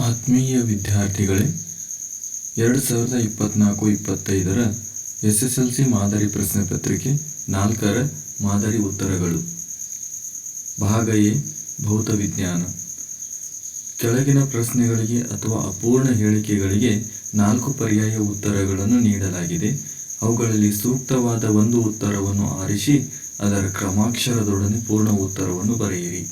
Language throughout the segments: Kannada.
ಆತ್ಮೀಯ ವಿದ್ಯಾರ್ಥಿಗಳೇ, 2024-25 SSLC ಮಾದರಿ ಪ್ರಶ್ನೆ ಪತ್ರಿಕೆ 4ರ ಮಾದರಿ ಉತ್ತರಗಳು. ಭಾಗ ಎ ಭೌತ ವಿಜ್ಞಾನ. ಕೆಳಗಿನ ಪ್ರಶ್ನೆಗಳಿಗೆ ಅಥವಾ ಅಪೂರ್ಣ ಹೇಳಿಕೆಗಳಿಗೆ 4 ಪರ್ಯಾಯ ಉತ್ತರಗಳನ್ನು ನೀಡಲಾಗಿದೆ. ಅವುಗಳಲ್ಲಿ ಸೂಕ್ತವಾದ ಒಂದು ಉತ್ತರವನ್ನು ಆರಿಸಿ ಅದರ ಕ್ರಮಾಕ್ಷರದೊಡನೆ ಪೂರ್ಣ ಉತ್ತರವನ್ನು ಬರೆಯಿರಿ.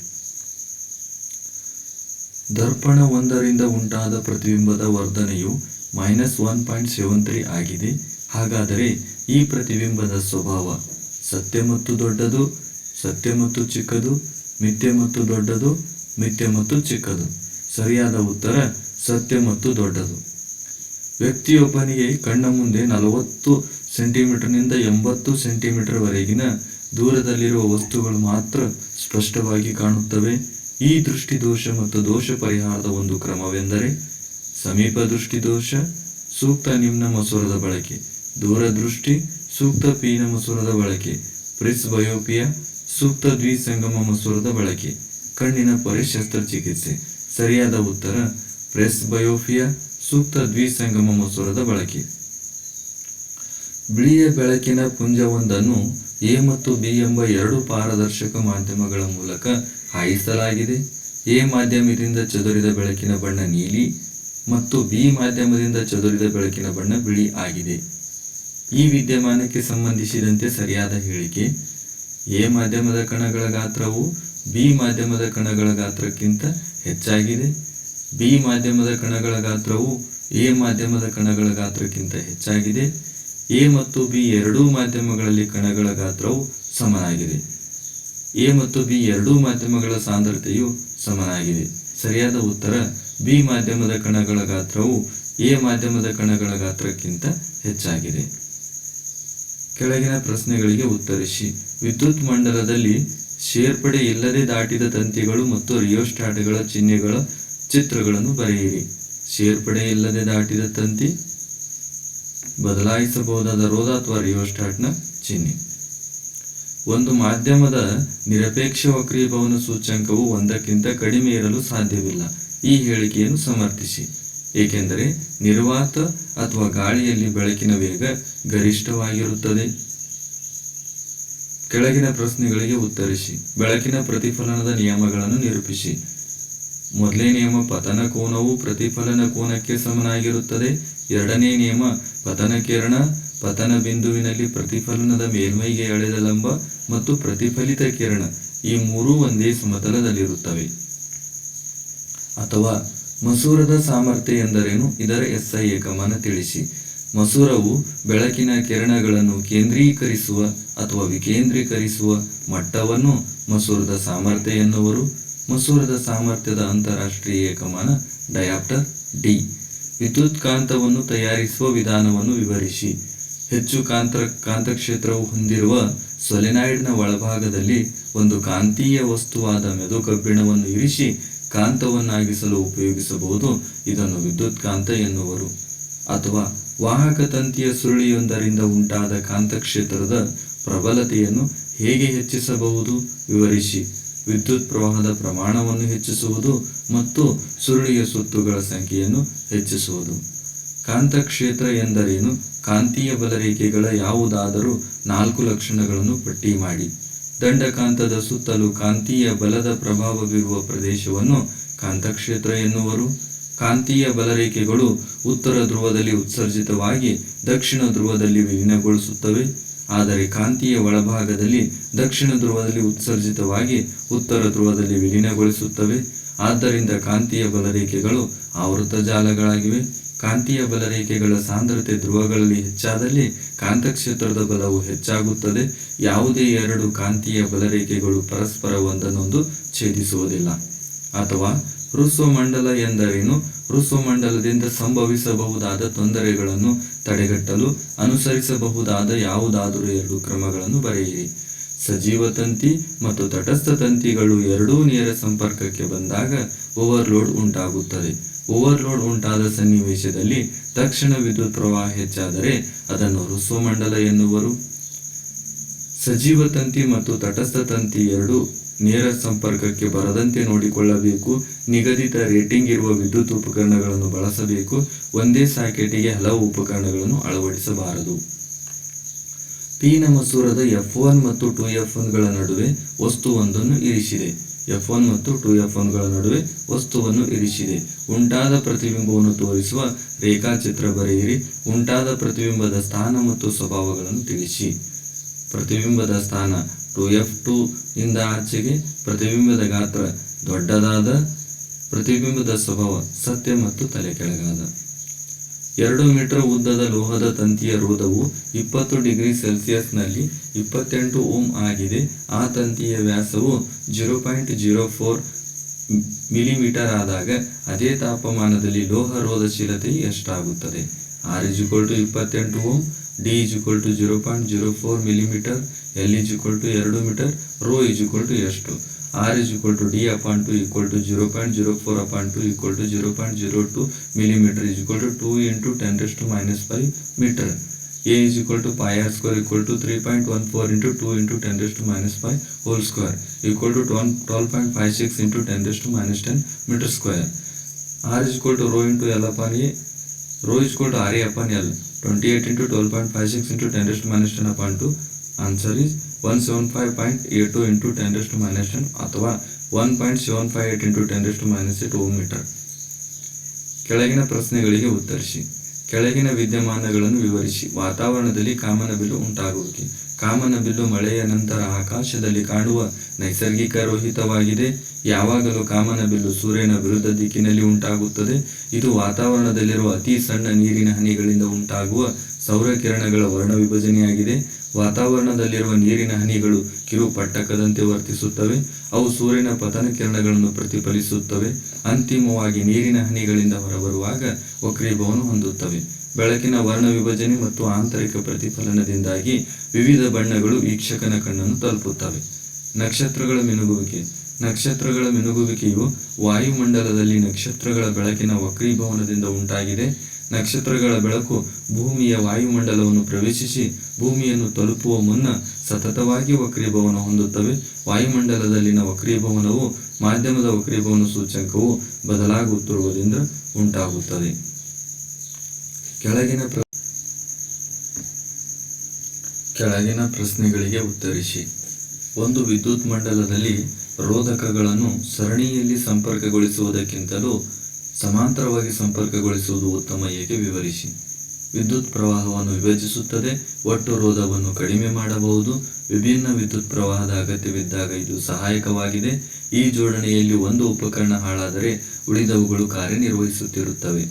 ದರ್ಪಣ 1ರಿಂದ ಉಂಟಾದ ಪ್ರತಿಬಿಂಬದ ವರ್ಧನೆಯು -1.73 ಆಗಿದೆ. ಹಾಗಾದರೆ ಈ ಪ್ರತಿಬಿಂಬದ ಸ್ವಭಾವ ಸತ್ಯ ಮತ್ತು ದೊಡ್ಡದು, ಸತ್ಯ ಮತ್ತು ಚಿಕ್ಕದು, ಮಿಥ್ಯೆ ಮತ್ತು ದೊಡ್ಡದು, ಮಿಥ್ಯೆ ಮತ್ತು ಚಿಕ್ಕದು. ಸರಿಯಾದ ಉತ್ತರ ಸತ್ಯ ಮತ್ತು ದೊಡ್ಡದು. ವ್ಯಕ್ತಿಯೊಬ್ಬನಿಗೆ ಕಣ್ಣ ಮುಂದೆ 40 ಸೆಂಟಿಮೀಟರ್ನಿಂದ 80 ಸೆಂಟಿಮೀಟರ್ ವರೆಗಿನ ದೂರದಲ್ಲಿರುವ ವಸ್ತುಗಳು ಮಾತ್ರ ಸ್ಪಷ್ಟವಾಗಿ ಕಾಣುತ್ತವೆ. ಈ ದೃಷ್ಟಿದೋಷ ಮತ್ತು ದೋಷ ಪರಿಹಾರದ ಒಂದು ಕ್ರಮವೆಂದರೆ ಸಮೀಪ ದೃಷ್ಟಿದೋಷ, ಸೂಕ್ತ ನಿಮ್ನ ಮಸೂರದ ಬಳಕೆ; ದೂರದೃಷ್ಟಿ, ಸೂಕ್ತ ಪೀನ ಮಸೂರದ ಬಳಕೆ; ಪ್ರಿಸ್ಬಯೋಪಿಯಾ, ಸೂಕ್ತ ದ್ವಿಸಂಗಮ ಮಸೂರದ ಬಳಕೆ; ಕಣ್ಣಿನ ಪೊರೆ ಶಸ್ತ್ರಚಿಕಿತ್ಸೆ. ಸರಿಯಾದ ಉತ್ತರ ಪ್ರೆಸ್ಬಯೋಪಿಯಾ, ಸೂಕ್ತ ದ್ವಿಸಂಗಮ ಮಸೂರದ ಬಳಕೆ. ಬಿಳಿಯ ಬೆಳಕಿನ ಪುಂಜವೊಂದನ್ನು ಎ ಮತ್ತು ಬಿ ಎಂಬ 2 ಪಾರದರ್ಶಕ ಮಾಧ್ಯಮಗಳ ಮೂಲಕ ಹಾಯಿಸಲಾಗಿದೆ. ಎ ಮಾಧ್ಯಮದಿಂದ ಚದುರಿದ ಬೆಳಕಿನ ಬಣ್ಣ ನೀಲಿ ಮತ್ತು ಬಿ ಮಾಧ್ಯಮದಿಂದ ಚದುರಿದ ಬೆಳಕಿನ ಬಣ್ಣ ಬಿಳಿ ಆಗಿದೆ. ಈ ವಿದ್ಯಮಾನಕ್ಕೆ ಸಂಬಂಧಿಸಿದಂತೆ ಸರಿಯಾದ ಹೇಳಿಕೆ: ಎ ಮಾಧ್ಯಮದ ಕಣಗಳ ಗಾತ್ರವು ಬಿ ಮಾಧ್ಯಮದ ಕಣಗಳ ಗಾತ್ರಕ್ಕಿಂತ ಹೆಚ್ಚಾಗಿದೆ. ಬಿ ಮಾಧ್ಯಮದ ಕಣಗಳ ಗಾತ್ರವು ಎ ಮಾಧ್ಯಮದ ಕಣಗಳ ಗಾತ್ರಕ್ಕಿಂತ ಹೆಚ್ಚಾಗಿದೆ. ಎ ಮತ್ತು ಬಿ ಎರಡೂ ಮಾಧ್ಯಮಗಳಲ್ಲಿ ಕಣಗಳ ಗಾತ್ರವು ಸಮನಾಗಿದೆ. ಎ ಮತ್ತು ಬಿ ಎರಡೂ ಮಾಧ್ಯಮಗಳ ಸಾಂದ್ರತೆಯು ಸಮನಾಗಿದೆ. ಸರಿಯಾದ ಉತ್ತರ ಬಿ ಮಾಧ್ಯಮದ ಕಣಗಳ ಗಾತ್ರವು ಎ ಮಾಧ್ಯಮದ ಕಣಗಳ ಗಾತ್ರಕ್ಕಿಂತ ಹೆಚ್ಚಾಗಿದೆ. ಕೆಳಗಿನ ಪ್ರಶ್ನೆಗಳಿಗೆ ಉತ್ತರಿಸಿ. ವಿದ್ಯುತ್ ಮಂಡಲದಲ್ಲಿ ಸೇರ್ಪಡೆ ಇಲ್ಲದೆ ದಾಟಿದ ತಂತಿಗಳು ಮತ್ತು ರಿಯೋಸ್ಟಾಟ್ಗಳ ಚಿಹ್ನೆಗಳ ಚಿತ್ರಗಳನ್ನು ಬರೆಯಿರಿ. ಸೇರ್ಪಡೆ ಇಲ್ಲದೆ ದಾಟಿದ ತಂತಿ, ಬದಲಾಯಿಸಬಹುದಾದ ರೋಧ ಅಥವಾ ರಿಯೋಸ್ಟಾಟ್ನ ಚಿಹ್ನೆ. ಒಂದು ಮಾಧ್ಯಮದ ನಿರಪೇಕ್ಷ ವಕ್ರೀಭವನ ಸೂಚ್ಯಂಕವು 1ಕ್ಕಿಂತ ಕಡಿಮೆ ಇರಲು ಸಾಧ್ಯವಿಲ್ಲ. ಈ ಹೇಳಿಕೆಯನ್ನು ಸಮರ್ಥಿಸಿ. ಏಕೆಂದರೆ ನಿರ್ವಾತ ಅಥವಾ ಗಾಳಿಯಲ್ಲಿ ಬೆಳಕಿನ ವೇಗ ಗರಿಷ್ಠವಾಗಿರುತ್ತದೆ. ಕೆಳಗಿನ ಪ್ರಶ್ನೆಗಳಿಗೆ ಉತ್ತರಿಸಿ. ಬೆಳಕಿನ ಪ್ರತಿಫಲನದ ನಿಯಮಗಳನ್ನು ನಿರೂಪಿಸಿ. ಮೊದಲನೇ ನಿಯಮ, ಪತನ ಕೋನವು ಪ್ರತಿಫಲನ ಕೋನಕ್ಕೆ ಸಮನಾಗಿರುತ್ತದೆ. ಎರಡನೇ ನಿಯಮ, ಪತನ ಕಿರಣ ಪತನ ಬಿಂದುವಿನಲ್ಲಿ ಪ್ರತಿಫಲನದ ಮೇಲ್ಮೈಗೆ ಎಳೆದ ಲಂಬ ಮತ್ತು ಪ್ರತಿಫಲಿತ ಕಿರಣ ಈ ಮೂರೂ ಒಂದೇ ಸಮತಲದಲ್ಲಿರುತ್ತವೆ. ಅಥವಾ ಮಸೂರದ ಸಾಮರ್ಥ್ಯ ಎಂದರೇನು? ಇದರ SI ಏಕಮಾನ ತಿಳಿಸಿ. ಮಸೂರವು ಬೆಳಕಿನ ಕಿರಣಗಳನ್ನು ಕೇಂದ್ರೀಕರಿಸುವ ಅಥವಾ ವಿಕೇಂದ್ರೀಕರಿಸುವ ಮಟ್ಟವನ್ನು ಮಸೂರದ ಸಾಮರ್ಥ್ಯ ಎನ್ನುವರು. ಮಸೂರದ ಸಾಮರ್ಥ್ಯದ ಅಂತರರಾಷ್ಟ್ರೀಯ ಏಕಮಾನ ಡಯಾಪ್ಟರ್ D. ವಿದ್ಯುತ್ಕಾಂತವನ್ನು ತಯಾರಿಸುವ ವಿಧಾನವನ್ನು ವಿವರಿಸಿ. ಹೆಚ್ಚು ಕಾಂತಕ್ಷೇತ್ರವು ಹೊಂದಿರುವ ಸೊಲೆನಾಯ್ಡ್ನ ಒಳಭಾಗದಲ್ಲಿ ಒಂದು ಕಾಂತೀಯ ವಸ್ತುವಾದ ಮೆದು ಕಬ್ಬಿಣವನ್ನು ಇರಿಸಿ ಕಾಂತವನ್ನಾಗಿಸಲು ಉಪಯೋಗಿಸಬಹುದು. ಇದನ್ನು ವಿದ್ಯುತ್ಕಾಂತ ಎನ್ನುವರು. ಅಥವಾ ವಾಹಕ ತಂತಿಯ ಸುರುಳಿಯೊಂದರಿಂದ ಉಂಟಾದ ಕಾಂತಕ್ಷೇತ್ರದ ಪ್ರಬಲತೆಯನ್ನು ಹೇಗೆ ಹೆಚ್ಚಿಸಬಹುದು ವಿವರಿಸಿ. ವಿದ್ಯುತ್ ಪ್ರವಾಹದ ಪ್ರಮಾಣವನ್ನು ಹೆಚ್ಚಿಸುವುದು ಮತ್ತು ಸುರುಳಿಯ ಸುತ್ತುಗಳ ಸಂಖ್ಯೆಯನ್ನು ಹೆಚ್ಚಿಸುವುದು. ಕಾಂತಕ್ಷೇತ್ರ ಎಂದರೇನು? ಕಾಂತೀಯ ಬಲರೇಖೆಗಳ ಯಾವುದಾದರೂ 4 ಲಕ್ಷಣಗಳನ್ನು ಪಟ್ಟಿ ಮಾಡಿ. ದಂಡಕಾಂತದ ಸುತ್ತಲೂ ಕಾಂತೀಯ ಬಲದ ಪ್ರಭಾವವಿರುವ ಪ್ರದೇಶವನ್ನು ಕಾಂತಕ್ಷೇತ್ರ ಎನ್ನುವರು. ಕಾಂತೀಯ ಬಲರೇಖೆಗಳು ಉತ್ತರ ಧ್ರುವದಲ್ಲಿ ಉತ್ಸರ್ಜಿತವಾಗಿ ದಕ್ಷಿಣ ಧ್ರುವದಲ್ಲಿ ವಿಲೀನಗೊಳಿಸುತ್ತವೆ. ಆದರೆ ಕಾಂತೀಯ ಒಳಭಾಗದಲ್ಲಿ ದಕ್ಷಿಣ ಧ್ರುವದಲ್ಲಿ ಉತ್ಸರ್ಜಿತವಾಗಿ ಉತ್ತರ ಧ್ರುವದಲ್ಲಿ ವಿಲೀನಗೊಳಿಸುತ್ತವೆ. ಆದ್ದರಿಂದ ಕಾಂತೀಯ ಬಲರೇಖೆಗಳು ಆವೃತ್ತ ಜಾಲಗಳಾಗಿವೆ. ಕಾಂತೀಯ ಬಲರೇಖೆಗಳ ಸಾಂದ್ರತೆ ಧ್ರುವಗಳಲ್ಲಿ ಹೆಚ್ಚಾದಲ್ಲಿ ಕಾಂತಕ್ಷೇತ್ರದ ಬಲವು ಹೆಚ್ಚಾಗುತ್ತದೆ. ಯಾವುದೇ 2 ಕಾಂತೀಯ ಬಲರೇಖೆಗಳು ಪರಸ್ಪರ ಒಂದನ್ನೊಂದು ಛೇದಿಸುವುದಿಲ್ಲ. ಅಥವಾ ಹೃಸ್ವಮಂಡಲ ಎಂದರೇನು? ಹೃಸ್ವಮಂಡಲದಿಂದ ಸಂಭವಿಸಬಹುದಾದ ತೊಂದರೆಗಳನ್ನು ತಡೆಗಟ್ಟಲು ಅನುಸರಿಸಬಹುದಾದ ಯಾವುದಾದರೂ 2 ಕ್ರಮಗಳನ್ನು ಬರೆಯಿರಿ. ಸಜೀವ ತಂತಿ ಮತ್ತು ತಟಸ್ಥ ತಂತಿಗಳು ಎರಡೂ ನೇರ ಸಂಪರ್ಕಕ್ಕೆ ಬಂದಾಗ ಓವರ್ಲೋಡ್ ಉಂಟಾಗುತ್ತದೆ. ಓವರ್ಲೋಡ್ ಉಂಟಾದ ಸನ್ನಿವೇಶದಲ್ಲಿ ತಕ್ಷಣ ವಿದ್ಯುತ್ ಪ್ರವಾಹ ಹೆಚ್ಚಾದರೆ ಅದನ್ನು ಹೃಸ್ವಮಂಡಲ ಎನ್ನುವರು. ಸಜೀವ ತಂತಿ ಮತ್ತು ತಟಸ್ಥ ತಂತಿ ಎರಡೂ ನೇರ ಸಂಪರ್ಕಕ್ಕೆ ಬರದಂತೆ ನೋಡಿಕೊಳ್ಳಬೇಕು. ನಿಗದಿತ ರೇಟಿಂಗ್ ಇರುವ ವಿದ್ಯುತ್ ಉಪಕರಣಗಳನ್ನು ಬಳಸಬೇಕು. ಒಂದೇ ಸಾಕೆಟಿಗೆ ಹಲವು ಉಪಕರಣಗಳನ್ನು ಅಳವಡಿಸಬಾರದು. ಪಿನ ಮಸೂರದ F1 ಮತ್ತು 2F1ಗಳ ನಡುವೆ ವಸ್ತುವೊಂದನ್ನು ಇರಿಸಿದೆ. F1 ಮತ್ತು 2F1ಗಳ ನಡುವೆ ವಸ್ತುವನ್ನು ಇರಿಸಿದೆ. ಉಂಟಾದ ಪ್ರತಿಬಿಂಬವನ್ನು ತೋರಿಸುವ ರೇಖಾಚಿತ್ರ ಬರೆಯಿರಿ. ಉಂಟಾದ ಪ್ರತಿಬಿಂಬದ ಸ್ಥಾನ ಮತ್ತು ಸ್ವಭಾವಗಳನ್ನು ತಿಳಿಸಿ. ಪ್ರತಿಬಿಂಬದ ಸ್ಥಾನ 2F2 ಇಂದ ಆಚೆಗೆ. ಪ್ರತಿಬಿಂಬದ ಗಾತ್ರ ದೊಡ್ಡದಾದ. ಪ್ರತಿಬಿಂಬದ ಸ್ವಭಾವ ಸತ್ಯ ಮತ್ತು ತಲೆ ಕೆಳಗಾದ. 2 ಮೀಟರ್ ಉದ್ದದ ಲೋಹದ ತಂತಿಯ ರೋಧವು 20 ಡಿಗ್ರಿ ಸೆಲ್ಸಿಯಸ್ನಲ್ಲಿ 28 ಓಮ್ ಆಗಿದೆ. ಆ ತಂತಿಯ ವ್ಯಾಸವು 0.04 ಮಿಲಿಮೀಟರ್ ಆದಾಗ ಅದೇ ತಾಪಮಾನದಲ್ಲಿ ಲೋಹ ರೋಧಶೀಲತೆಯು ಎಷ್ಟಾಗುತ್ತದೆ? R 28 ohm, D 0.04 millimetre, L 2 metre, ρ ಎಷ್ಟು? R D/2 0.04/2 0.02 millimetre 2 × 10⁻⁵ metre. A πr² 3.14 × 2 × 10⁻⁵ whole square 12.56 × 10⁻10 metre square. R ρ × L/A. ρ RA/L 28 × 12.56 × 10⁻10/2. Answer is 175.82 × 10⁻10 ಅಥವಾ 1.758 × 10⁻8 ಓಮ್ ಮೀಟರ್. ಕೆಳಗಿನ ಪ್ರಶ್ನೆಗಳಿಗೆ ಉತ್ತರಿಸಿ. ಕೆಳಗಿನ ವಿದ್ಯಮಾನಗಳನ್ನು ವಿವರಿಸಿ. ವಾತಾವರಣದಲ್ಲಿ ಕಾಮನಬಿಲ್ಲು ಉಂಟಾಗುವಿಕೆ. ಕಾಮನಬಿಲ್ಲು ಮಳೆಯ ನಂತರ ಆಕಾಶದಲ್ಲಿ ಕಾಣುವ ನೈಸರ್ಗಿಕ ರೋಹಿತವಾಗಿದೆ. ಯಾವಾಗಲೂ ಕಾಮನಬಿಲ್ಲು ಸೂರ್ಯನ ವಿರುದ್ಧ ದಿಕ್ಕಿನಲ್ಲಿ ಉಂಟಾಗುತ್ತದೆ. ಇದು ವಾತಾವರಣದಲ್ಲಿರುವ ಅತಿ ಸಣ್ಣ ನೀರಿನ ಹನಿಗಳಿಂದ ಉಂಟಾಗುವ ಸೌರಕಿರಣಗಳ ವರ್ಣ ವಿಭಜನೆಯಾಗಿದೆ. ವಾತಾವರಣದಲ್ಲಿರುವ ನೀರಿನ ಹನಿಗಳು ಕಿರು ಪಟ್ಟಕದಂತೆ ವರ್ತಿಸುತ್ತವೆ. ಅವು ಸೂರ್ಯನ ಪತನ ಕಿರಣಗಳನ್ನು ಪ್ರತಿಫಲಿಸುತ್ತವೆ. ಅಂತಿಮವಾಗಿ ನೀರಿನ ಹನಿಗಳಿಂದ ಹೊರಬರುವಾಗ ವಕ್ರೀಭವನ ಹೊಂದುತ್ತವೆ. ಬೆಳಕಿನ ವರ್ಣ ವಿಭಜನೆ ಮತ್ತು ಆಂತರಿಕ ಪ್ರತಿಫಲನದಿಂದಾಗಿ ವಿವಿಧ ಬಣ್ಣಗಳು ವೀಕ್ಷಕನ ಕಣ್ಣನ್ನು ತಲುಪುತ್ತವೆ. ನಕ್ಷತ್ರಗಳ ಮಿನುಗುವಿಕೆ. ನಕ್ಷತ್ರಗಳ ಮಿನುಗುವಿಕೆಯು ವಾಯುಮಂಡಲದಲ್ಲಿ ನಕ್ಷತ್ರಗಳ ಬೆಳಕಿನ ವಕ್ರೀಭವನದಿಂದ ಉಂಟಾಗಿದೆ. ನಕ್ಷತ್ರಗಳ ಬೆಳಕು ಭೂಮಿಯ ವಾಯುಮಂಡಲವನ್ನು ಪ್ರವೇಶಿಸಿ ಭೂಮಿಯನ್ನು ತಲುಪುವ ಮುನ್ನ ಸತತವಾಗಿ ವಕ್ರೀಭವನ ಹೊಂದುತ್ತವೆ. ವಾಯುಮಂಡಲದಲ್ಲಿನ ವಕ್ರೀಭವನವು ಮಾಧ್ಯಮದ ವಕ್ರೀಭವನ ಸೂಚ್ಯಂಕವು ಬದಲಾಗುತ್ತಿರುವುದರಿಂದ ಉಂಟಾಗುತ್ತದೆ. ಕೆಳಗಿನ ಪ್ರಶ್ನೆಗಳಿಗೆ ಉತ್ತರಿಸಿ. ಒಂದು ವಿದ್ಯುತ್ ಮಂಡಲದಲ್ಲಿ ರೋಧಕಗಳನ್ನು ಸರಣಿಯಲ್ಲಿ ಸಂಪರ್ಕಗೊಳಿಸುವುದಕ್ಕಿಂತಲೂ ಸಮಾಂತರವಾಗಿ ಸಂಪರ್ಕಗೊಳಿಸುವುದು ಉತ್ತಮ. ಏಕೆ ವಿವರಿಸಿ. ವಿದ್ಯುತ್ ಪ್ರವಾಹವನ್ನು ವಿಭಜಿಸುತ್ತದೆ. ಒಟ್ಟು ರೋಧವನ್ನು ಕಡಿಮೆ ಮಾಡಬಹುದು. ವಿಭಿನ್ನ ವಿದ್ಯುತ್ ಪ್ರವಾಹದ ಅಗತ್ಯವಿದ್ದಾಗ ಇದು ಸಹಾಯಕವಾಗಿದೆ. ಈ ಜೋಡಣೆಯಲ್ಲಿ ಒಂದು ಉಪಕರಣ ಹಾಳಾದರೆ ಉಳಿದವುಗಳು ಕಾರ್ಯನಿರ್ವಹಿಸುತ್ತಿರುತ್ತವೆ.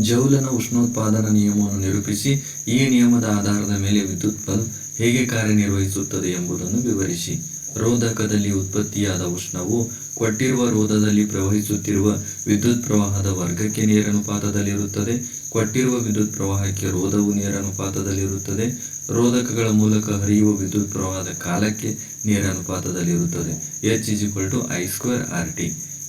ಜೌಲನ ಉಷ್ಣೋತ್ಪಾದನಾ ನಿಯಮವನ್ನು ನಿರೂಪಿಸಿ. ಈ ನಿಯಮದ ಆಧಾರದ ಮೇಲೆ ವಿದ್ಯುತ್ ಬಲ್ಬ್ ಹೇಗೆ ಕಾರ್ಯನಿರ್ವಹಿಸುತ್ತದೆ ಎಂಬುದನ್ನು ವಿವರಿಸಿ. ರೋಧಕದಲ್ಲಿ ಉತ್ಪತ್ತಿಯಾದ ಉಷ್ಣವು ಕೊಟ್ಟಿರುವ ರೋಧದಲ್ಲಿ ಪ್ರವಹಿಸುತ್ತಿರುವ ವಿದ್ಯುತ್ ಪ್ರವಾಹದ ವರ್ಗಕ್ಕೆ ನೇರಾನುಪಾತದಲ್ಲಿರುತ್ತದೆ. ಕೊಟ್ಟಿರುವ ವಿದ್ಯುತ್ ಪ್ರವಾಹಕ್ಕೆ ರೋಧವು ನೇರಾನುಪಾತದಲ್ಲಿರುತ್ತದೆ. ರೋಧಕಗಳ ಮೂಲಕ ಹರಿಯುವ ವಿದ್ಯುತ್ ಪ್ರವಾಹದ ಕಾಲಕ್ಕೆ ನೇರಾನುಪಾತದಲ್ಲಿರುತ್ತದೆ. H I² RT.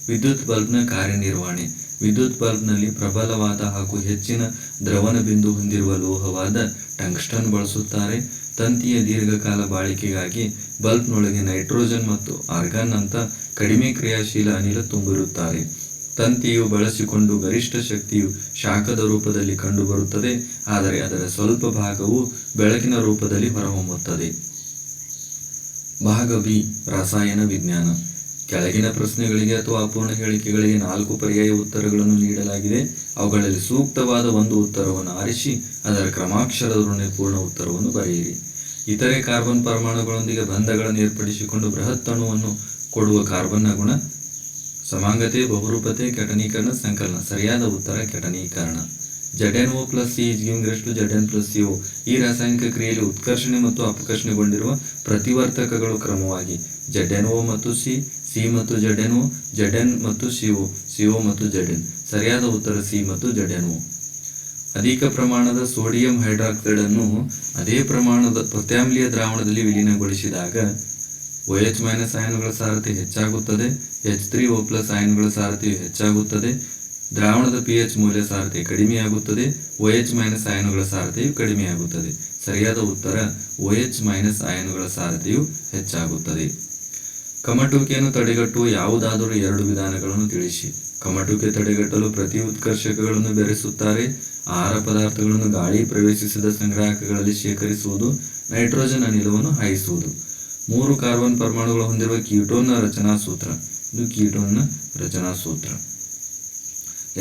ವಿದ್ಯುತ್ ಬಲ್ಬ್ನ ಕಾರ್ಯನಿರ್ವಹಣೆ. ವಿದ್ಯುತ್ ಬಲ್ಬ್ನಲ್ಲಿ ಪ್ರಬಲವಾದ ಹಾಗೂ ಹೆಚ್ಚಿನ ದ್ರವಣ ಬಿಂದು ಹೊಂದಿರುವ ಲೋಹವಾದ ಟಂಗ್ಸ್ಟನ್ ಬಳಸುತ್ತಾರೆ. ತಂತಿಯ ದೀರ್ಘಕಾಲ ಬಾಳಿಕೆಗಾಗಿ ಬಲ್ಬ್ನೊಳಗೆ ನೈಟ್ರೋಜನ್ ಮತ್ತು ಆರ್ಗಾನ್ ಅಂತ ಕಡಿಮೆ ಕ್ರಿಯಾಶೀಲ ಅನಿಲ ತುಂಬಿರುತ್ತಾರೆ. ತಂತಿಯು ಬಳಸಿಕೊಂಡು ಗರಿಷ್ಠ ಶಕ್ತಿಯು ಶಾಖದ ರೂಪದಲ್ಲಿ ಕಂಡುಬರುತ್ತದೆ. ಆದರೆ ಅದರ ಸ್ವಲ್ಪ ಭಾಗವು ಬೆಳಕಿನ ರೂಪದಲ್ಲಿ ಹೊರಹೊಮ್ಮುತ್ತದೆ. ಭಾಗ ಬಿ, ರಸಾಯನ ವಿಜ್ಞಾನ. ಕೆಳಗಿನ ಪ್ರಶ್ನೆಗಳಿಗೆ ಅಥವಾ ಅಪೂರ್ಣ ಹೇಳಿಕೆಗಳಿಗೆ 4 ಪರ್ಯಾಯ ಉತ್ತರಗಳನ್ನು ನೀಡಲಾಗಿದೆ. ಅವುಗಳಲ್ಲಿ ಸೂಕ್ತವಾದ ಒಂದು ಉತ್ತರವನ್ನು ಆರಿಸಿ ಅದರ ಕ್ರಮಾಕ್ಷರದೊಡನೆ ಪೂರ್ಣ ಉತ್ತರವನ್ನು ಬರೆಯಿರಿ. ಇತರೆ ಕಾರ್ಬನ್ ಪರಮಾಣುಗಳೊಂದಿಗೆ ಬಂಧಗಳನ್ನು ಏರ್ಪಡಿಸಿಕೊಂಡು ಬೃಹತ್ ಅಣುವನ್ನು ಕೊಡುವ ಕಾರ್ಬನ್ನ ಗುಣ ಸಮಾಂಗತೆ, ಬಹುರೂಪತೆ, ಕೆಟನೀಕರಣ, ಸಂಕಲನ. ಸರಿಯಾದ ಉತ್ತರ ಕೆಟನೀಕರಣ. ZnO + C is giving rise to Zn + CO. ಈ ರಾಸಾಯನಿಕ ಕ್ರಿಯೆಯಲ್ಲಿ ಉತ್ಕರ್ಷಣೆ ಮತ್ತು ಅಪಕರ್ಷಣೆಗೊಂಡಿರುವ ಪ್ರತಿವರ್ತಕಗಳು ಕ್ರಮವಾಗಿ ZnO ಮತ್ತು C, C ಮತ್ತು ZnO, Zn ಮತ್ತು CO, CO ಮತ್ತು Zn. ಸರಿಯಾದ ಉತ್ತರ C ಮತ್ತು ZnO. ಅಧಿಕ ಪ್ರಮಾಣದ ಸೋಡಿಯಂ ಹೈಡ್ರಾಕ್ಸೈಡ್ ಅನ್ನು ಅದೇ ಪ್ರಮಾಣದ ಪ್ರತ್ಯಾಮ್ಲೀಯ ದ್ರಾವಣದಲ್ಲಿ ವಿಲೀನಗೊಳಿಸಿದಾಗ OH- ಆಯನುಗಳ ಸಾರಥ್ಯ ಹೆಚ್ಚಾಗುತ್ತದೆ. H3O+ ಆಯನುಗಳ ಸಾರಥ್ಯವು ಹೆಚ್ಚಾಗುತ್ತದೆ. ದ್ರಾವಣದ pH ಮೌಲ್ಯ ಸಾರಥ್ಯ ಕಡಿಮೆಯಾಗುತ್ತದೆ. OH- ಆಯನುಗಳ ಸಾರಥ್ಯವು ಕಡಿಮೆಯಾಗುತ್ತದೆ. ಸರಿಯಾದ ಉತ್ತರ OH- ಆಯನುಗಳ ಸಾರಥ್ಯವು ಹೆಚ್ಚಾಗುತ್ತದೆ. ಕಮಟುವಿಕೆಯನ್ನು ತಡೆಗಟ್ಟುವ ಯಾವುದಾದರೂ 2 ವಿಧಾನಗಳನ್ನು ತಿಳಿಸಿ. ಕಮಟುವಿಕೆ ತಡೆಗಟ್ಟಲು ಪ್ರತಿ ಉತ್ಕರ್ಷಕಗಳನ್ನು ಬೆರೆಸುತ್ತಾರೆ. ಆಹಾರ ಪದಾರ್ಥಗಳನ್ನು ಗಾಳಿ ಪ್ರವೇಶಿಸಿದ ಸಂಗ್ರಾಹಕಗಳಲ್ಲಿ ಶೇಖರಿಸುವುದು. ನೈಟ್ರೋಜನ್ ಅನಿಲವನ್ನು ಹಾಯಿಸುವುದು. 3 ಕಾರ್ಬನ್ ಪರಮಾಣುಗಳು ಹೊಂದಿರುವ ಕೀಟೋನ್ನ ರಚನಾ ಸೂತ್ರ. ಇದು ಕೀಟೋನ್ನ ರಚನಾ ಸೂತ್ರ.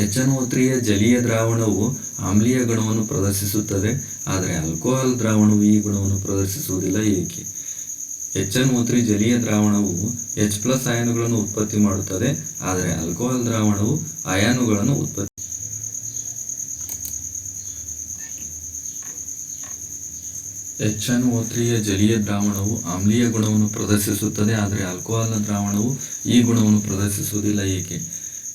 HNO3ಯ ಜಲೀಯ ದ್ರಾವಣವು ಆಮ್ಲೀಯ ಗುಣವನ್ನು ಪ್ರದರ್ಶಿಸುತ್ತದೆ, ಆದರೆ ಆಲ್ಕೋಹಾಲ್ ದ್ರಾವಣವು ಈ ಗುಣವನ್ನು ಪ್ರದರ್ಶಿಸುವುದಿಲ್ಲ. ಏಕೆ? HNO3 ಜಲೀಯ ದ್ರಾವಣವು H+ ಅಯಾನುಗಳನ್ನು ಉತ್ಪತ್ತಿ ಮಾಡುತ್ತದೆ, ಆದರೆ ಆಲ್ಕೋಹಾಲ್ ದ್ರಾವಣವು ಅಯಾನುಗಳನ್ನು ಉತ್ಪತ್ತಿ HNO3ಯ ಜಲೀಯ ದ್ರಾವಣವು ಆಮ್ಲೀಯ ಗುಣವನ್ನು ಪ್ರದರ್ಶಿಸುತ್ತದೆ, ಆದರೆ ಆಲ್ಕೋಹಾಲ್ನ ದ್ರಾವಣವು ಈ ಗುಣವನ್ನು ಪ್ರದರ್ಶಿಸುವುದಿಲ್ಲ.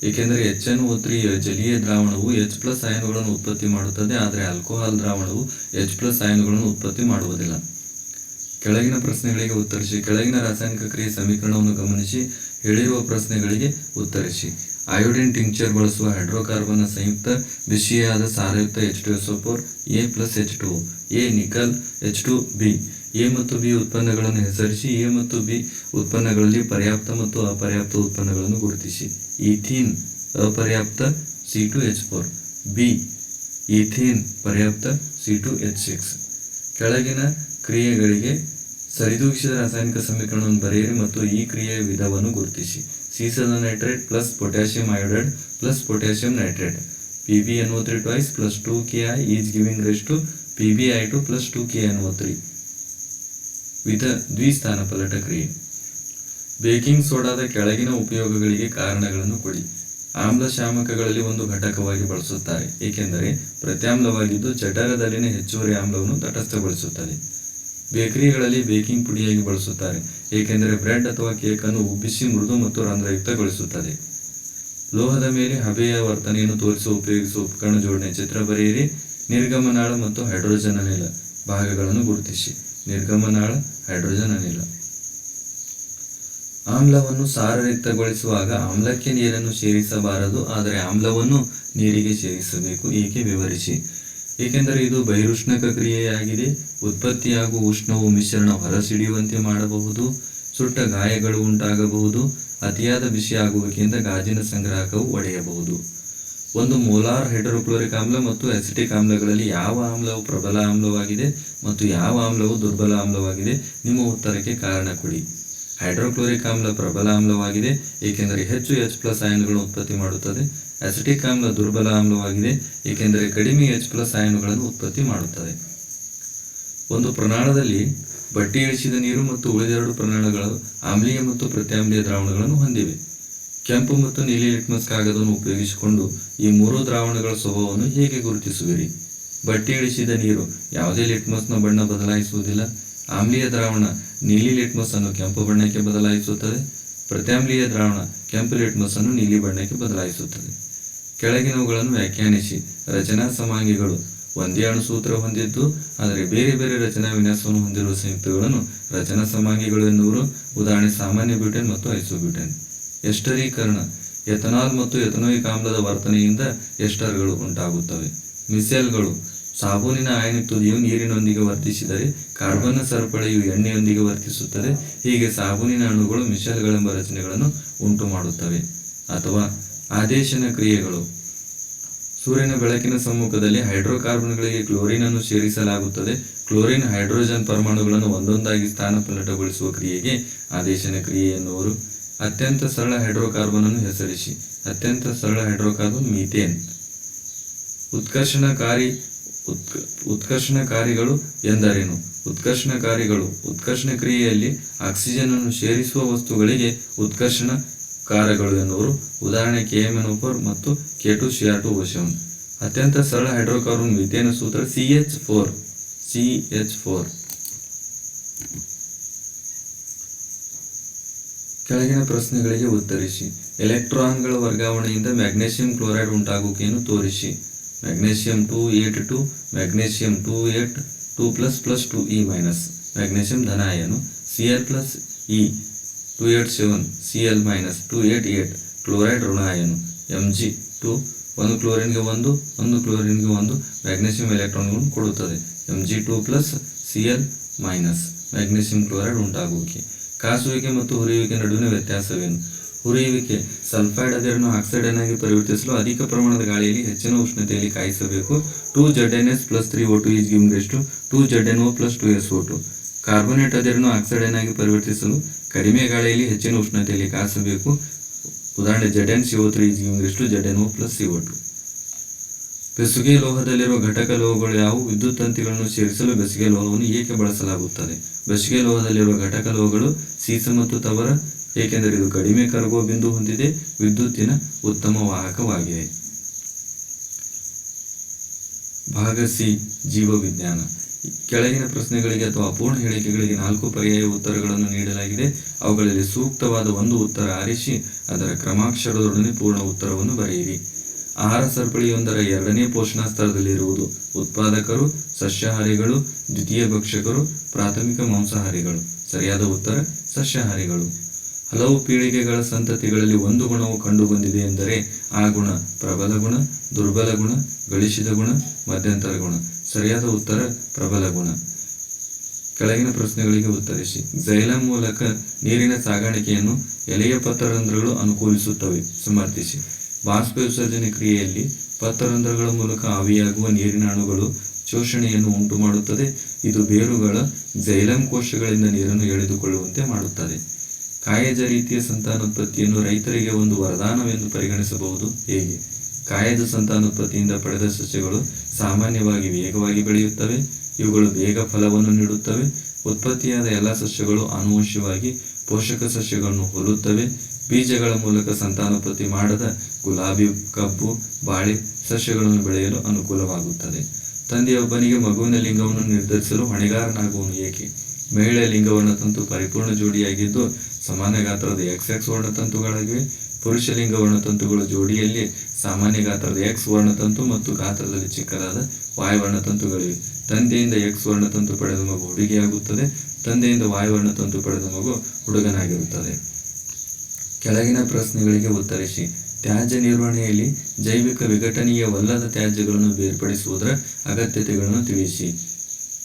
ಏಕೆಂದರೆ HNO3ಯ ಜಲೀಯ ದ್ರಾವಣವು H+ ಅಯಾನುಗಳನ್ನು ಉತ್ಪತ್ತಿ ಮಾಡುತ್ತದೆ, ಆದರೆ ಆಲ್ಕೋಹಾಲ್ ದ್ರಾವಣವು H+ ಅಯಾನುಗಳನ್ನು ಉತ್ಪತ್ತಿ ಮಾಡುವುದಿಲ್ಲ. ಕೆಳಗಿನ ಪ್ರಶ್ನೆಗಳಿಗೆ ಉತ್ತರಿಸಿ. ಕೆಳಗಿನ ರಾಸಾಯನಿಕ ಕ್ರಿಯೆ ಸಮೀಕರಣವನ್ನು ಗಮನಿಸಿ ಹೇಳಿರುವ ಪ್ರಶ್ನೆಗಳಿಗೆ ಉತ್ತರಿಸಿ. ಅಯೋಡಿನ್ ಟಿಂಕ್ಚರ್ ಬಳಸುವ ಹೈಡ್ರೋಕಾರ್ಬನ್ನ ಸಂಯುಕ್ತ ಬಿಸಿಯಾದ ಸಾರಯುಕ್ತ H2SO4 A + H2O. A nickel H2B. A ಮತ್ತು B ಉತ್ಪನ್ನಗಳನ್ನು ಹೆಸರಿಸಿ. A ಮತ್ತು B ಉತ್ಪನ್ನಗಳಲ್ಲಿ ಪರ್ಯಾಪ್ತ ಮತ್ತು ಅಪರ್ಯಾಪ್ತ ಉತ್ಪನ್ನಗಳನ್ನು ಗುರುತಿಸಿ. Ethene ಅಪರ್ಯಾಪ್ತ C2H4. B ಈಥೀನ್ ಪರ್ಯಾಪ್ತ C2H6. ಕೆಳಗಿನ ಕ್ರಿಯೆಗಳಿಗೆ ಸರಿದೂಗಿಸಿದ ರಾಸಾಯನಿಕ ಸಮೀಕರಣವನ್ನು ಬರೆಯಿರಿ ಮತ್ತು ಈ ಕ್ರಿಯೆಯ ವಿಧವನ್ನು ಗುರುತಿಸಿ. ಸೀಸದ nitrate plus potassium iodide plus potassium nitrate PbNO3 twice plus 2Ki is giving rise to PbI2 plus 2KNO3 ದ್ವಿಸ್ಥಾನಪಲ್ಲಟ ಕ್ರಿಯೆ. ಬೇಕಿಂಗ್ ಸೋಡಾದ ಕೆಳಗಿನ ಉಪಯೋಗಗಳಿಗೆ ಕಾರಣಗಳನ್ನು ಕೊಡಿ. ಆಮ್ಲಶಾಮಕಗಳಲ್ಲಿ ಒಂದು ಘಟಕವಾಗಿ ಬಳಸುತ್ತಾರೆ, ಏಕೆಂದರೆ ಪ್ರತ್ಯಾಮ್ಲವಾಗಿದ್ದು ಜಠರದಲ್ಲಿನ ಹೆಚ್ಚುವರಿ ಆಮ್ಲವನ್ನು ತಟಸ್ಥಗೊಳಿಸುತ್ತದೆ. ಬೇಕರಿಗಳಲ್ಲಿ ಬೇಕಿಂಗ್ ಪುಡಿಯಾಗಿ ಬಳಸುತ್ತಾರೆ, ಏಕೆಂದರೆ ಬ್ರೆಡ್ ಅಥವಾ ಕೇಕ್ ಅನ್ನು ಉಬ್ಬಿಸಿ ಮೃದು ಮತ್ತು ರಂಧ್ರಯುಕ್ತಗೊಳಿಸುತ್ತದೆ. ಲೋಹದ ಮೇಲೆ ಹಬೆಯ ವರ್ತನೆಯನ್ನು ಉಪಯೋಗಿಸುವ ಉಪಕರಣ ಜೋಡಣೆ ಚಿತ್ರ ಬರೆಯಿರಿ. ನಿರ್ಗಮನಾಳ ಮತ್ತು ಹೈಡ್ರೋಜನ್ ಅನಿಲ ಭಾಗಗಳನ್ನು ಗುರುತಿಸಿ. ನಿರ್ಗಮನಾಳ, ಹೈಡ್ರೋಜನ್ ಅನಿಲ. ಆಮ್ಲವನ್ನು ಸಾರಯುಕ್ತಗೊಳಿಸುವಾಗ ಆಮ್ಲಕ್ಕೆ ನೀರನ್ನು ಸೇರಿಸಬಾರದು, ಆದರೆ ಆಮ್ಲವನ್ನು ನೀರಿಗೆ ಸೇರಿಸಬೇಕು. ಏಕೆ ವಿವರಿಸಿ. ಏಕೆಂದರೆ ಇದು ಬಹಿರುಷ್ಣಕ ಕ್ರಿಯೆಯಾಗಿದೆ. ಉತ್ಪತ್ತಿಯಾಗುವ ಉಷ್ಣವು ಮಿಶ್ರಣ ಹೊರಸಿಡಿಯುವಂತೆ ಮಾಡಬಹುದು. ಸುಟ್ಟ ಗಾಯಗಳು ಉಂಟಾಗಬಹುದು. ಅತಿಯಾದ ಬಿಸಿ ಆಗುವಿಕೆಯಿಂದ ಗಾಜಿನ ಸಂಗ್ರಾಹಕವು ಒಡೆಯಬಹುದು. 1 ಮೋಲಾರ್ ಹೈಡ್ರೋಕ್ಲೋರಿಕ್ ಆಮ್ಲ ಮತ್ತು ಅಸಿಟಿಕ್ ಆಮ್ಲಗಳಲ್ಲಿ ಯಾವ ಆಮ್ಲವು ಪ್ರಬಲ ಆಮ್ಲವಾಗಿದೆ ಮತ್ತು ಯಾವ ಆಮ್ಲವು ದುರ್ಬಲ ಆಮ್ಲವಾಗಿದೆ? ನಿಮ್ಮ ಉತ್ತರಕ್ಕೆ ಕಾರಣ ಕೊಡಿ. ಹೈಡ್ರೋಕ್ಲೋರಿಕ್ ಆಮ್ಲ ಪ್ರಬಲ ಆಮ್ಲವಾಗಿದೆ, ಏಕೆಂದರೆ ಹೆಚ್ಚು H+ ಅಯಾನುಗಳನ್ನು ಉತ್ಪತ್ತಿ ಮಾಡುತ್ತದೆ. ಅಸಿಟಿಕ್ ಆಮ್ಲ ದುರ್ಬಲ ಆಮ್ಲವಾಗಿದೆ, ಏಕೆಂದರೆ ಕಡಿಮೆ H+ ಅಯಾನುಗಳನ್ನು ಉತ್ಪತ್ತಿ ಮಾಡುತ್ತದೆ. ಒಂದು ಪ್ರಮಾಣದಲ್ಲಿ ಬಟ್ಟಿ ಇಳಿಸಿದ ನೀರು ಮತ್ತು ಉಳಿದೆರಡು ಪ್ರಮಾಣಗಳು ಆಮ್ಲೀಯ ಮತ್ತು ಪ್ರತ್ಯಾಮ್ಲೀಯ ದ್ರಾವಣಗಳನ್ನು ಹೊಂದಿವೆ. ಕೆಂಪು ಮತ್ತು ನೀಲಿ ಲಿಟ್ಮಸ್ ಕಾಗದವನ್ನು ಉಪಯೋಗಿಸಿಕೊಂಡು ಈ 3 ದ್ರಾವಣಗಳ ಸ್ವಭಾವವನ್ನು ಹೇಗೆ ಗುರುತಿಸುವಿರಿ? ಬಟ್ಟಿ ಇಳಿಸಿದ ನೀರು ಯಾವುದೇ ಲಿಟ್ಮಸ್ನ ಬಣ್ಣ ಬದಲಾಯಿಸುವುದಿಲ್ಲ. ಆಮ್ಲೀಯ ದ್ರಾವಣ ನೀಲಿ ಲಿಟ್ಮಸ್ ಅನ್ನು ಕೆಂಪು ಬಣ್ಣಕ್ಕೆ ಬದಲಾಯಿಸುತ್ತದೆ. ಪ್ರತ್ಯಾಮ್ಲೀಯ ದ್ರಾವಣ ಕೆಂಪು ಲಿಟ್ಮಸ್ ಅನ್ನು ನೀಲಿ ಬಣ್ಣಕ್ಕೆ ಬದಲಾಯಿಸುತ್ತದೆ. ಕೆಳಗಿನವುಗಳನ್ನು ವ್ಯಾಖ್ಯಾನಿಸಿ. ರಚನಾ ಸಮಾಂಗಿಗಳು ಒಂದೇ ಅಣುಸೂತ್ರ ಹೊಂದಿದ್ದು ಆದರೆ ಬೇರೆ ಬೇರೆ ರಚನಾ ವಿನ್ಯಾಸವನ್ನು ಹೊಂದಿರುವ ಸಂಯುಕ್ತಗಳನ್ನು ರಚನಾ ಸಮಾಂಗಿಗಳು ಎನ್ನುವರು. ಉದಾಹರಣೆ ಸಾಮಾನ್ಯ ಬ್ಯೂಟೇನ್ ಮತ್ತು ಐಸೋಬ್ಯೂಟೇನ್. ಎಸ್ಟರೀಕರಣ. ಎಥನಾಲ್ ಮತ್ತು ಎಥನೋಯಿಕ್ ಆಮ್ಲದ ವರ್ತನೆಯಿಂದ ಎಸ್ಟರ್ಗಳು ಉಂಟಾಗುತ್ತವೆ. ಮಿಸೆಲ್ಗಳು. ಸಾಬೂನಿನ ಅಯಾನಿಕ್ ತುದಿಯು ನೀರಿನೊಂದಿಗೆ ವರ್ತಿಸಿದರೆ ಕಾರ್ಬನ್ನ ಸರಪಳಿಯು ಎಣ್ಣೆಯೊಂದಿಗೆ ವರ್ತಿಸುತ್ತದೆ. ಹೀಗೆ ಸಾಬೂನಿನ ಅಣುಗಳು ಮಿಸೆಲ್ಗಳೆಂಬ ರಚನೆಗಳನ್ನು ಉಂಟು ಮಾಡುತ್ತವೆ. ಅಥವಾ ಆದೇಶನ ಕ್ರಿಯೆಗಳು. ಸೂರ್ಯನ ಬೆಳಕಿನ ಸಮ್ಮುಖದಲ್ಲಿ ಹೈಡ್ರೋಕಾರ್ಬನ್ಗಳಿಗೆ ಕ್ಲೋರಿನ್ ಅನ್ನು ಸೇರಿಸಲಾಗುತ್ತದೆ. ಕ್ಲೋರಿನ್ ಹೈಡ್ರೋಜನ್ ಪರಮಾಣುಗಳನ್ನು ಒಂದೊಂದಾಗಿ ಸ್ಥಾನಪಲ್ಲಟಗೊಳಿಸುವ ಕ್ರಿಯೆಗೆ ಆದೇಶನ ಕ್ರಿಯೆ ಎನ್ನುವರು. ಅತ್ಯಂತ ಸರಳ ಹೈಡ್ರೋಕಾರ್ಬನ್ ಅನ್ನು ಹೆಸರಿಸಿ. ಅತ್ಯಂತ ಸರಳ ಹೈಡ್ರೋಕಾರ್ಬನ್ ಮೀಥೇನ್. ಉತ್ಕರ್ಷಣಕಾರಿಗಳು ಎಂದರೇನು? ಉತ್ಕರ್ಷಣಕಾರಿಗಳು ಉತ್ಕರ್ಷಣ ಕ್ರಿಯೆಯಲ್ಲಿ ಆಕ್ಸಿಜನ್ ಅನ್ನು ಸೇರಿಸುವ ವಸ್ತುಗಳಿಗೆ ಉತ್ಕರ್ಷಣಕಾರಗಳು ಎನ್ನುವರು. ಉದಾಹರಣೆ KMnO4 ಮತ್ತು K2Cr2O7. ಅತ್ಯಂತ ಸರಳ ಹೈಡ್ರೋಕಾರ್ಬನ್ ಮೀಥೇನ್ ಸೂತ್ರ CH4. ಕೆಳಗಿನ ಪ್ರಶ್ನೆಗಳಿಗೆ ಉತ್ತರಿಸಿ. ಎಲೆಕ್ಟ್ರಾನ್ಗಳ ವರ್ಗಾವಣೆಯಿಂದ ಮ್ಯಾಗ್ನೆಸಿಯಂ ಕ್ಲೋರೈಡ್ ಉಂಟಾಗುವಿಕೆಯನ್ನು ತೋರಿಸಿ. Magnesium 282, magnesium 28, 2++ 2E-. ಮ್ಯಾಗ್ನೆಸಿಯಂ ಧನ ಅಯಾನು. Cl + E 287, Cl - 288. ಕ್ಲೋರೈಡ್ ಋಣ ಅಯಾನು. Mg2 1 ಕ್ಲೋರಿನ್ಗೆ 1 ಕ್ಲೋರಿನ್ಗೆ 1 ಮ್ಯಾಗ್ನೆಸಿಯಂ ಎಲೆಕ್ಟ್ರಾನ್ಗಳನ್ನು ಕೊಡುತ್ತದೆ. Mg2 + Cl - ಮ್ಯಾಗ್ನೆಸಿಯಂ ಕ್ಲೋರೈಡ್ ಉಂಟಾಗುವಿಕೆ. ಕಾಸುವಿಕೆ ಮತ್ತು ಹುರಿಯುವಿಕೆ ನಡುವಿನ ವ್ಯತ್ಯಾಸವೇನು? ಹುರಿಯುವಿಕೆ ಸಲ್ಫೈಡ್ ಅದಿರನ್ನು ಆಕ್ಸೈಡನ್ನಾಗಿ ಪರಿವರ್ತಿಸಲು ಅಧಿಕ ಪ್ರಮಾಣದ ಗಾಳಿಯಲ್ಲಿ ಹೆಚ್ಚಿನ ಉಷ್ಣತೆಯಲ್ಲಿ ಕಾಯಿಸಬೇಕು. 2ZnS + 3O2 is giving rise to 2ZnO + 2SO2. Carbonate ಅದಿರನ್ನು ಆಕ್ಸೈಡನ್ನಾಗಿ ಪರಿವರ್ತಿಸಲು ಕಡಿಮೆ ಗಾಳಿಯಲ್ಲಿ ಹೆಚ್ಚಿನ ಉಷ್ಣತೆಯಲ್ಲಿ ಕಾಯಿಸಬೇಕು. ಉದಾಹರಣೆ ZnCO3 is giving rise to ZnO + CO2. ಬೆಸುಗೆ ಲೋಹದಲ್ಲಿರುವ ಘಟಕ ಲೋಹಗಳು ಯಾವುವು? ವಿದ್ಯುತ್ ತಂತಿಗಳನ್ನು ಸೇರಿಸಲು ಬೆಸುಗೆ ಲೋಹವನ್ನು ಏಕೆ ಬಳಸಲಾಗುತ್ತದೆ? ಬೆಸುಗೆ ಲೋಹದಲ್ಲಿರುವ ಘಟಕ ಲೋಹಗಳು ಸೀಸ ಮತ್ತು ತವರ, ಏಕೆಂದರೆ ಇದು ಕಡಿಮೆ ಕರಗುವ ಬಿಂದು ಹೊಂದಿದೆ, ವಿದ್ಯುತ್ತಿನ ಉತ್ತಮ ವಾಹಕವಾಗಿದೆ. ಭಾಗ ಸಿ, ಜೀವವಿಜ್ಞಾನ. ಕೆಳಗಿನ ಪ್ರಶ್ನೆಗಳಿಗೆ ಅಥವಾ ಅಪೂರ್ಣ ಹೇಳಿಕೆಗಳಿಗೆ 4 ಪರ್ಯಾಯ ಉತ್ತರಗಳನ್ನು ನೀಡಲಾಗಿದೆ. ಅವುಗಳಲ್ಲಿ ಸೂಕ್ತವಾದ ಒಂದು ಉತ್ತರ ಆರಿಸಿ ಅದರ ಕ್ರಮಾಕ್ಷರದೊಡನೆ ಪೂರ್ಣ ಉತ್ತರವನ್ನು ಬರೆಯಿರಿ. ಆಹಾರ ಸರಪಳಿಯೊಂದರ 2ನೇ ಪೋಷಣ ಸ್ತರದಲ್ಲಿರುವುದು ಉತ್ಪಾದಕರು, ಸಸ್ಯಾಹಾರಿಗಳು, ದ್ವಿತೀಯ ಭಕ್ಷಕರು, ಪ್ರಾಥಮಿಕ ಮಾಂಸಾಹಾರಿಗಳು. ಸರಿಯಾದ ಉತ್ತರ ಸಸ್ಯಾಹಾರಿಗಳು. ಹಲವು ಪೀಳಿಗೆಗಳ ಸಂತತಿಗಳಲ್ಲಿ ಒಂದು ಗುಣವು ಕಂಡುಬಂದಿದೆ ಎಂದರೆ ಆ ಗುಣ ಪ್ರಬಲ ಗುಣ, ದುರ್ಬಲ ಗುಣ, ಗಳಿಸಿದ ಗುಣ, ಮಧ್ಯಂತರ ಗುಣ. ಸರಿಯಾದ ಉತ್ತರ ಪ್ರಬಲ ಗುಣ. ಕೆಳಗಿನ ಪ್ರಶ್ನೆಗಳಿಗೆ ಉತ್ತರಿಸಿ. ಝೈಲಮ್ ಮೂಲಕ ನೀರಿನ ಸಾಗಾಣಿಕೆಯನ್ನು ಎಲೆಯ ಪತ್ರರಂಧ್ರಗಳು ಅನುಕೂಲಿಸುತ್ತವೆ. ಸಮರ್ಥಿಸಿ. ಬಾಷ್ಪ ವಿಸರ್ಜನೆ ಕ್ರಿಯೆಯಲ್ಲಿ ಪತ್ರರಂಧ್ರಗಳ ಮೂಲಕ ಆವಿಯಾಗುವ ನೀರಿನ ಅಣುಗಳು ಶೋಷಣೆಯನ್ನು ಉಂಟು ಮಾಡುತ್ತದೆ. ಇದು ಬೇರುಗಳ ಝೈಲಮ್ ಕೋಶಗಳಿಂದ ನೀರನ್ನು ಎಳೆದುಕೊಳ್ಳುವಂತೆ ಮಾಡುತ್ತದೆ. ಕಾಯಜ ರೀತಿಯ ಸಂತಾನೋತ್ಪತ್ತಿಯನ್ನು ರೈತರಿಗೆ ಒಂದು ವರದಾನವೆಂದು ಪರಿಗಣಿಸಬಹುದು. ಹೇಗೆ? ಕಾಯಜ ಸಂತಾನೋತ್ಪತ್ತಿಯಿಂದ ಪಡೆದ ಸಸ್ಯಗಳು ಸಾಮಾನ್ಯವಾಗಿ ವೇಗವಾಗಿ ಬೆಳೆಯುತ್ತವೆ. ಇವುಗಳು ಬೇಗ ಫಲವನ್ನು ನೀಡುತ್ತವೆ. ಉತ್ಪತ್ತಿಯಾದ ಎಲ್ಲ ಸಸ್ಯಗಳು ಆನುವಂಶಿಕವಾಗಿ ಪೋಷಕ ಸಸ್ಯಗಳನ್ನು ಹೋಲುತ್ತವೆ. ಬೀಜಗಳ ಮೂಲಕ ಸಂತಾನೋತ್ಪತ್ತಿ ಮಾಡದ ಗುಲಾಬಿ, ಕಬ್ಬು, ಬಾಳೆ ಸಸ್ಯಗಳನ್ನು ಬೆಳೆಯಲು ಅನುಕೂಲವಾಗುತ್ತದೆ. ತಂದೆಯೊಬ್ಬನಿಗೆ ಮಗುವಿನ ಲಿಂಗವನ್ನು ನಿರ್ಧರಿಸಲು ಹೊಣೆಗಾರನಾಗುವನು ಏಕೆ? ಮಹಿಳೆಯ ಲಿಂಗ ವರ್ಣತಂತು ಪರಿಪೂರ್ಣ ಜೋಡಿಯಾಗಿದ್ದು ಸಮಾನ ಗಾತ್ರದ XX ವರ್ಣತಂತುಗಳಾಗಿವೆ. ಪುರುಷ ಲಿಂಗ ವರ್ಣತಂತುಗಳು ಜೋಡಿಯಲ್ಲಿ ಸಾಮಾನ್ಯ ಗಾತ್ರದ X ವರ್ಣತಂತು ಮತ್ತು ಗಾತ್ರದಲ್ಲಿ ಚಿಕ್ಕದಾದ Y ವರ್ಣತಂತುಗಳಿವೆ. ತಂದೆಯಿಂದ X ವರ್ಣತಂತು ಪಡೆದ ಮಗು ಹುಡುಗಿಯಾಗುತ್ತದೆ. ತಂದೆಯಿಂದ Y ವರ್ಣತಂತು ಪಡೆದ ಮಗು ಹುಡುಗನಾಗಿರುತ್ತದೆ. ಕೆಳಗಿನ ಪ್ರಶ್ನೆಗಳಿಗೆ ಉತ್ತರಿಸಿ. ತ್ಯಾಜ್ಯ ನಿರ್ವಹಣೆಯಲ್ಲಿ ಜೈವಿಕ ವಿಘಟನೀಯವಲ್ಲದ ತ್ಯಾಜ್ಯಗಳನ್ನು ಬೇರ್ಪಡಿಸುವುದರ ಅಗತ್ಯತೆಗಳನ್ನು ತಿಳಿಸಿ.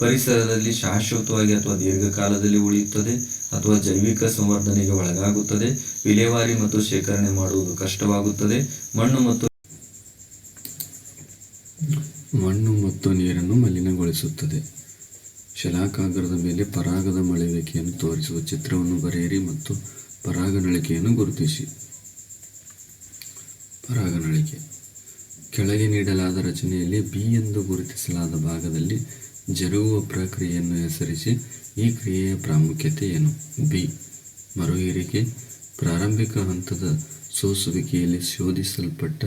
ಪರಿಸರದಲ್ಲಿ ಶಾಶ್ವತವಾಗಿ ಅಥವಾ ದೀರ್ಘಕಾಲದಲ್ಲಿ ಉಳಿಯುತ್ತದೆ ಅಥವಾ ಜೈವಿಕ ಸಂವರ್ಧನೆಗೆ ಒಳಗಾಗುತ್ತದೆ. ವಿಲೇವಾರಿ ಮತ್ತು ಶೇಖರಣೆ ಮಾಡುವುದು ಕಷ್ಟವಾಗುತ್ತದೆ. ಮಣ್ಣು ಮತ್ತು ನೀರನ್ನು ಮಲಿನಗೊಳಿಸುತ್ತದೆ. ಶಲಾಕಾಗ್ರದ ಮೇಲೆ ಪರಾಗದ ಮಳೆಯುವಿಕೆಯನ್ನು ತೋರಿಸುವ ಚಿತ್ರವನ್ನು ಬರೆಯಿರಿ ಮತ್ತು ಪರಾಗನಳಿಕೆಯನ್ನು ಗುರುತಿಸಿ. ಪರಾಗನಳಿಕೆ. ಕೆಳಗೆ ನೀಡಲಾದ ರಚನೆಯಲ್ಲಿ ಬಿ ಎಂದು ಗುರುತಿಸಲಾದ ಭಾಗದಲ್ಲಿ ಜರುಗುವ ಪ್ರಕ್ರಿಯೆಯನ್ನು ಹೆಸರಿಸಿ. ಈ ಕ್ರಿಯೆಯ ಪ್ರಾಮುಖ್ಯತೆ ಏನು? ಬಿ. ಮರುಹೀರಿಕೆ. ಪ್ರಾರಂಭಿಕ ಹಂತದ ಸೋಸುವಿಕೆಯಲ್ಲಿ ಶೋಧಿಸಲ್ಪಟ್ಟ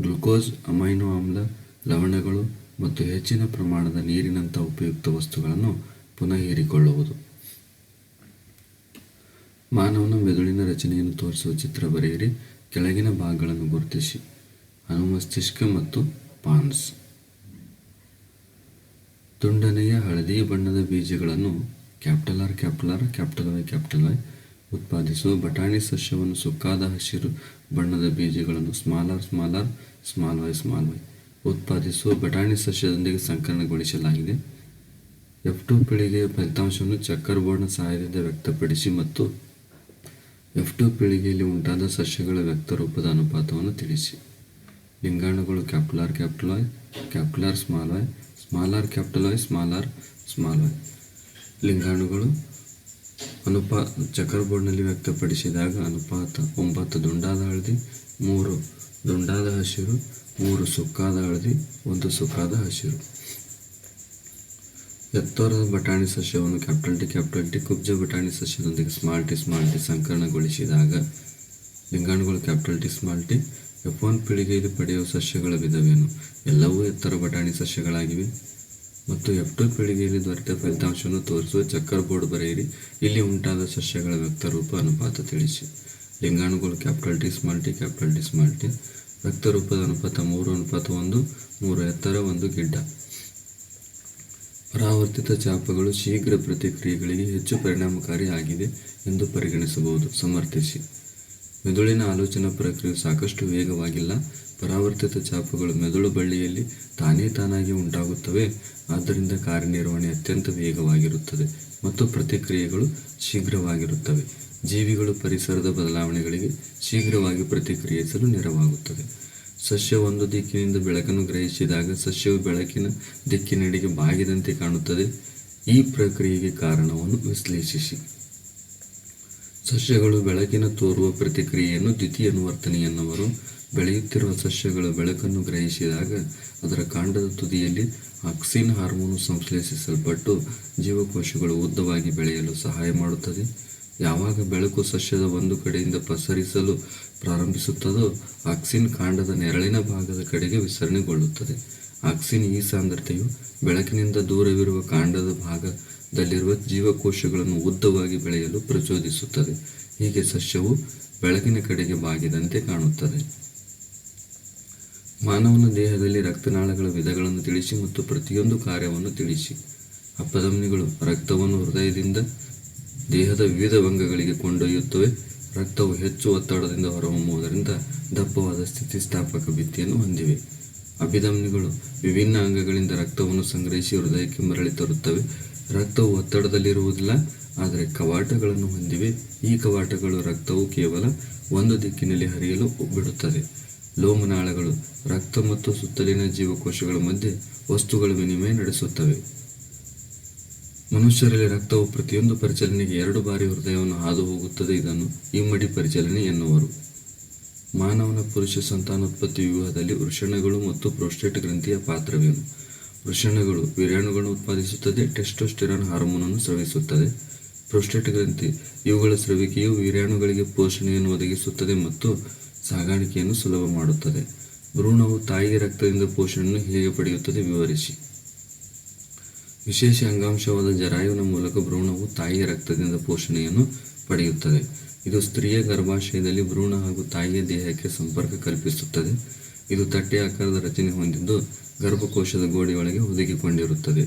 ಗ್ಲುಕೋಸ್, ಅಮೈನೋ ಆಮ್ಲ, ಲವಣಗಳು ಮತ್ತು ಹೆಚ್ಚಿನ ಪ್ರಮಾಣದ ನೀರಿನಂಥ ಉಪಯುಕ್ತ ವಸ್ತುಗಳನ್ನು ಪುನಃ ಹೀರಿಕೊಳ್ಳುವುದು. ಮಾನವನ ಮೆದುಳಿನ ರಚನೆಯನ್ನು ತೋರಿಸುವ ಚಿತ್ರ ಬರೆಯಿರಿ. ಕೆಳಗಿನ ಭಾಗಗಳನ್ನು ಗುರುತಿಸಿ. ಅನುಮಸ್ತಿಷ್ಕ ಮತ್ತು ಪಾನ್ಸ್. ದುಂಡನೆಯ ಹಳದಿ ಬಣ್ಣದ ಬೀಜಗಳನ್ನು R, Y ಉತ್ಪಾದಿಸುವ ಬಟಾಣಿ ಸಸ್ಯವನ್ನು ಸುಕ್ಕಾದ ಹಸಿರು ಬಣ್ಣದ ಬೀಜಗಳನ್ನು r ಉತ್ಪಾದಿಸುವ ಬಟಾಣಿ ಸಸ್ಯದೊಂದಿಗೆ ಸಂಕಲನಗೊಳಿಸಲಾಗಿದೆ. F2 ಪೀಳಿಗೆಯ ಫಲಿತಾಂಶವನ್ನು ಚೆಕ್ಕರ್ ಬೋರ್ಡ್ನ ಸಹಾಯದಿಂದ ವ್ಯಕ್ತಪಡಿಸಿ ಮತ್ತು F2 ಪೀಳಿಗೆಯಲ್ಲಿ ಉಂಟಾದ ಸಸ್ಯಗಳ ವ್ಯಕ್ತರೂಪದ ಅನುಪಾತವನ್ನು ತಿಳಿಸಿ. ಲಿಂಗಾಣುಗಳು R, ಲಿಂಗಾಣುಗಳು ಚೆಕ್ಕರ್ ಬೋರ್ಡ್ನಲ್ಲಿ ವ್ಯಕ್ತಪಡಿಸಿದಾಗ ಅನುಪಾತ 9 ದುಂಡಾದ ಹಳದಿ, 3 ದುಂಡಾದ ಹಸಿರು, 3 ಸುಕ್ಕಾದ ಹಳದಿ, 1 ಸುಕ್ಕಾದ ಹಸಿರು. ಎತ್ತರದ ಬಟಾಣಿ ಸಸ್ಯವನ್ನು T ಕುಬ್ಜ ಬಟಾಣಿ ಸಸ್ಯದೊಂದಿಗೆ t ಸಂಕಲನಗೊಳಿಸಿದಾಗ ಲಿಂಗಾಣುಗಳು T. F1 ಪೀಳಿಗೆಯಲ್ಲಿ ಪಡೆಯುವ ಸಸ್ಯಗಳ ವಿಧವೇನು? ಎಲ್ಲವೂ ಎತ್ತರ ಬಟಾಣಿ ಸಸ್ಯಗಳಾಗಿವೆ. ಮತ್ತು F2 ಪೀಳಿಗೆಯಲ್ಲಿ ದೊರೆತ ಫಲಿತಾಂಶವನ್ನು ತೋರಿಸುವ ಚೆಕ್ಕರ್ ಬೋರ್ಡ್ ಬರೆಯಿರಿ. ಇಲ್ಲಿ ಉಂಟಾದ ಸಸ್ಯಗಳ ವ್ಯಕ್ತರೂಪ ಅನುಪಾತ ತಿಳಿಸಿ. ಲಿಂಗಾಣುಗಳು T. ವ್ಯಕ್ತರೂಪದ ಅನುಪಾತ 3:1, 3 ಎತ್ತರ, 1 ಗಿಡ್ಡ. ಪರಾವರ್ತಿತ ಚಾಪಗಳು ಶೀಘ್ರ ಪ್ರತಿಕ್ರಿಯೆಗಳಿಗೆ ಹೆಚ್ಚು ಪರಿಣಾಮಕಾರಿ ಆಗಿದೆ ಎಂದು ಪರಿಗಣಿಸಬಹುದು. ಸಮರ್ಥಿಸಿ. ಮೆದುಳಿನ ಆಲೋಚನಾ ಪ್ರಕ್ರಿಯೆಯು ಸಾಕಷ್ಟು ವೇಗವಾಗಿಲ್ಲ. ಪರಾವರ್ತಿತ ಚಾಪುಗಳು ಮೆದುಳು ಬಳ್ಳಿಯಲ್ಲಿ ತಾನಾಗಿ ಉಂಟಾಗುತ್ತವೆ. ಆದ್ದರಿಂದ ಕಾರ್ಯನಿರ್ವಹಣೆ ಅತ್ಯಂತ ವೇಗವಾಗಿರುತ್ತದೆ ಮತ್ತು ಪ್ರತಿಕ್ರಿಯೆಗಳು ಶೀಘ್ರವಾಗಿರುತ್ತವೆ. ಜೀವಿಗಳು ಪರಿಸರದ ಬದಲಾವಣೆಗಳಿಗೆ ಶೀಘ್ರವಾಗಿ ಪ್ರತಿಕ್ರಿಯಿಸಲು ನೆರವಾಗುತ್ತದೆ. ಸಸ್ಯ ಒಂದು ದಿಕ್ಕಿನಿಂದ ಬೆಳಕನ್ನು ಗ್ರಹಿಸಿದಾಗ ಸಸ್ಯವು ಬೆಳಕಿನ ದಿಕ್ಕಿನೆಡೆಗೆ ಬಾಗಿದಂತೆ ಕಾಣುತ್ತದೆ. ಈ ಪ್ರಕ್ರಿಯೆಗೆ ಕಾರಣವನ್ನು ವಿಶ್ಲೇಷಿಸಿ. ಸಸ್ಯಗಳು ಬೆಳಕಿನ ತೋರುವ ಪ್ರತಿಕ್ರಿಯೆಯನ್ನು ದ್ವಿತೀಯ ಅನುವರ್ತನೆ ಎನ್ನುವರು. ಬೆಳೆಯುತ್ತಿರುವ ಸಸ್ಯಗಳು ಬೆಳಕನ್ನು ಗ್ರಹಿಸಿದಾಗ ಅದರ ಕಾಂಡದ ತುದಿಯಲ್ಲಿ ಆಕ್ಸಿನ್ ಹಾರ್ಮೋನು ಸಂಶ್ಲೇಷಿಸಲ್ಪಟ್ಟು ಜೀವಕೋಶಗಳು ಉದ್ದವಾಗಿ ಬೆಳೆಯಲು ಸಹಾಯ ಮಾಡುತ್ತದೆ. ಯಾವಾಗ ಬೆಳಕು ಸಸ್ಯದ ಒಂದು ಕಡೆಯಿಂದ ಪಸರಿಸಲು ಪ್ರಾರಂಭಿಸುತ್ತದೋ ಆಕ್ಸಿನ್ ಕಾಂಡದ ನೆರಳಿನ ಭಾಗದ ಕಡೆಗೆ ವಿಸರಣೆಗೊಳ್ಳುತ್ತದೆ. ಆಕ್ಸಿನ್ ಈ ಸಾಂದ್ರತೆಯು ಬೆಳಕಿನಿಂದ ದೂರವಿರುವ ಕಾಂಡದ ಭಾಗದಲ್ಲಿರುವ ಜೀವಕೋಶಗಳನ್ನು ಉದ್ದವಾಗಿ ಬೆಳೆಯಲು ಪ್ರಚೋದಿಸುತ್ತದೆ. ಹೀಗೆ ಸಸ್ಯವು ಬೆಳಕಿನ ಕಡೆಗೆ ಬಾಗಿದಂತೆ ಕಾಣುತ್ತದೆ. ಮಾನವನ ದೇಹದಲ್ಲಿ ರಕ್ತನಾಳಗಳ ವಿಧಗಳನ್ನು ತಿಳಿಸಿ ಮತ್ತು ಪ್ರತಿಯೊಂದು ಕಾರ್ಯವನ್ನು ತಿಳಿಸಿ. ಅಪಧಮನಿಗಳು ರಕ್ತವನ್ನು ಹೃದಯದಿಂದ ದೇಹದ ವಿವಿಧ ಅಂಗಗಳಿಗೆ ಕೊಂಡೊಯ್ಯುತ್ತವೆ. ರಕ್ತವು ಹೆಚ್ಚು ಒತ್ತಡದಿಂದ ಹೊರಹೊಮ್ಮುವುದರಿಂದ ದಪ್ಪವಾದ ಸ್ಥಿತಿಸ್ಥಾಪಕ ಭಿತ್ತಿಯನ್ನು ಹೊಂದಿವೆ. ಅಭಿಧಮನಿಗಳು ವಿಭಿನ್ನ ಅಂಗಗಳಿಂದ ರಕ್ತವನ್ನು ಸಂಗ್ರಹಿಸಿ ಹೃದಯಕ್ಕೆ ಮರಳಿ ತರುತ್ತವೆ. ರಕ್ತವು ಒತ್ತಡದಲ್ಲಿರುವುದಿಲ್ಲ, ಆದರೆ ಕವಾಟಗಳನ್ನು ಹೊಂದಿವೆ. ಈ ಕವಾಟಗಳು ರಕ್ತವು ಕೇವಲ ಒಂದು ದಿಕ್ಕಿನಲ್ಲಿ ಹರಿಯಲು ಬಿಡುತ್ತದೆ. ಲೋಮನಾಳಗಳು ರಕ್ತ ಮತ್ತು ಸುತ್ತಲಿನ ಜೀವಕೋಶಗಳ ಮಧ್ಯೆ ವಸ್ತುಗಳ ವಿನಿಮಯ ನಡೆಸುತ್ತವೆ. ಮನುಷ್ಯರಲ್ಲಿ ರಕ್ತವು ಪ್ರತಿಯೊಂದು ಪರಿಚಲನೆಗೆ 2 ಬಾರಿ ಹೃದಯವನ್ನು ಹಾದು ಹೋಗುತ್ತದೆ. ಇದನ್ನು ಇಮ್ಮಡಿ ಪರಿಚಲನೆ ಎನ್ನುವರು. ಮಾನವನ ಪುರುಷ ಸಂತಾನೋತ್ಪತ್ತಿ ವ್ಯೂಹದಲ್ಲಿ ವೃಷಣಗಳು ಮತ್ತು ಪ್ರೋಸ್ಟೇಟ್ ಗ್ರಂಥಿಯ ಪಾತ್ರವೇನು? ವೃಷಣಗಳು ವೀರ್ಯಾಣುಗಳನ್ನು ಉತ್ಪಾದಿಸುತ್ತದೆ. ಟೆಸ್ಟೋಸ್ಟೆರಾನ್ ಹಾರ್ಮೋನನ್ನು ಸ್ರವಿಸುತ್ತದೆ. ಪ್ರೋಸ್ಟೇಟ್ ಗ್ರಂಥಿ ಇವುಗಳ ಸ್ರವಿಕೆಯು ವೀರ್ಯಾಣುಗಳಿಗೆ ಪೋಷಣೆಯನ್ನು ಒದಗಿಸುತ್ತದೆ ಮತ್ತು ಸಾಗಾಣಿಕೆಯನ್ನು ಸುಲಭ ಮಾಡುತ್ತದೆ. ಭ್ರೂಣವು ತಾಯಿಯ ರಕ್ತದಿಂದ ಪೋಷಣೆಯನ್ನು ಹೇಗೆ ಪಡೆಯುತ್ತದೆ ವಿವರಿಸಿ. ವಿಶೇಷ ಅಂಗಾಂಶವಾದ ಜರಾಯುವಿನ ಮೂಲಕ ಭ್ರೂಣವು ತಾಯಿಯ ರಕ್ತದಿಂದ ಪೋಷಣೆಯನ್ನು ಪಡೆಯುತ್ತದೆ. ಇದು ಸ್ತ್ರೀಯ ಗರ್ಭಾಶಯದಲ್ಲಿ ಭ್ರೂಣ ಹಾಗೂ ತಾಯಿಯ ದೇಹಕ್ಕೆ ಸಂಪರ್ಕ ಕಲ್ಪಿಸುತ್ತದೆ. ಇದು ತಟ್ಟೆ ಆಕಾರದ ರಚನೆ ಹೊಂದಿದ್ದು ಗರ್ಭಕೋಶದ ಗೋಡೆಯೊಳಗೆ ಹುದುಗಿಕೊಂಡಿರುತ್ತದೆ.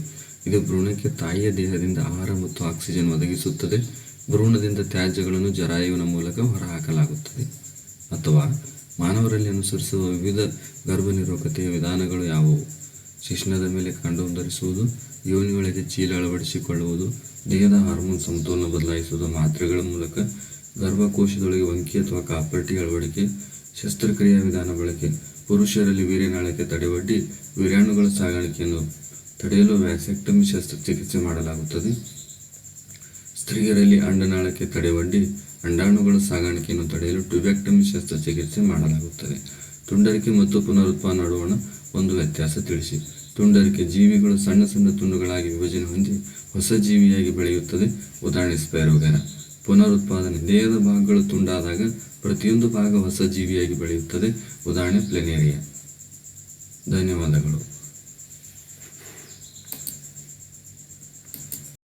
ಇದು ಭ್ರೂಣಕ್ಕೆ ತಾಯಿಯ ದೇಹದಿಂದ ಆಹಾರ ಮತ್ತು ಆಕ್ಸಿಜನ್ ಒದಗಿಸುತ್ತದೆ. ಭ್ರೂಣದಿಂದ ತ್ಯಾಜ್ಯಗಳನ್ನು ಜರಾಯುವಿನ ಮೂಲಕ ಹೊರಹಾಕಲಾಗುತ್ತದೆ. ಅಥವಾ ಮಾನವರಲ್ಲಿ ಅನುಸರಿಸುವ ವಿವಿಧ ಗರ್ಭನಿರೋಧಕತೆಯ ವಿಧಾನಗಳು ಯಾವುವು? ಶಿಶ್ನದ ಮೇಲೆ ಕಾಂಡೋಮ್ ಧರಿಸುವುದು, ಯೋನಿಯೊಳಗೆ ಚೀಲ ಅಳವಡಿಸಿಕೊಳ್ಳುವುದು, ದೇಹದ ಹಾರ್ಮೋನ್ ಸಮತೋಲನ ಬದಲಾಯಿಸುವುದು, ಮಾತ್ರೆಗಳ ಮೂಲಕ ಗರ್ಭಕೋಶದೊಳಗೆ ವಂಕಿ ಅಥವಾ ಕಾಪರ್ಟಿ ಅಳವಡಿಕೆ, ಶಸ್ತ್ರಕ್ರಿಯಾ ವಿಧಾನ ಬಳಕೆ. ಪುರುಷರಲ್ಲಿ ವೀರ್ಯನಾಳಕ್ಕೆ ತಡೆವಡ್ಡಿ ವೀರ್ಯಾಣುಗಳ ಸಾಗಾಣಿಕೆಯನ್ನು ತಡೆಯಲು ವ್ಯಾಸೆಕ್ಟಮಿ ಶಸ್ತ್ರಚಿಕಿತ್ಸೆ ಮಾಡಲಾಗುತ್ತದೆ. ಸ್ತ್ರೀಯರಲ್ಲಿ ಅಂಡನಾಳಕ್ಕೆ ತಡೆವಡ್ಡಿ ಅಂಡಾಣುಗಳ ಸಾಗಾಣಿಕೆಯನ್ನು ತಡೆಯಲು ಟ್ಯೂಬೆಕ್ಟಮಿ ಶಸ್ತ್ರಚಿಕಿತ್ಸೆ ಮಾಡಲಾಗುತ್ತದೆ. ತುಂಡರಿಕೆ ಮತ್ತು ಪುನರುತ್ಪಾದನೆ ನಡುವಣ ಒಂದು ವ್ಯತ್ಯಾಸ ತಿಳಿಸಿ. ತುಂಡರಿಕೆ ಜೀವಿಗಳು ಸಣ್ಣ ಸಣ್ಣ ತುಂಡುಗಳಾಗಿ ವಿಭಜನೆ ಹೊಂದಿ ಹೊಸ ಜೀವಿಯಾಗಿ ಬೆಳೆಯುತ್ತದೆ. ಉದಾಹರಣೆ ಸ್ಪೈರೋಗ್ಯಾರ. ಪುನರುತ್ಪಾದನೆ ದೇಹದ ಭಾಗಗಳು ತುಂಡಾದಾಗ ಪ್ರತಿಯೊಂದು ಭಾಗ ಹೊಸ ಜೀವಿಯಾಗಿ ಬೆಳೆಯುತ್ತದೆ. ಉದಾಹರಣೆ ಪ್ಲೆನೇರಿಯಾ. ಧನ್ಯವಾದಗಳು.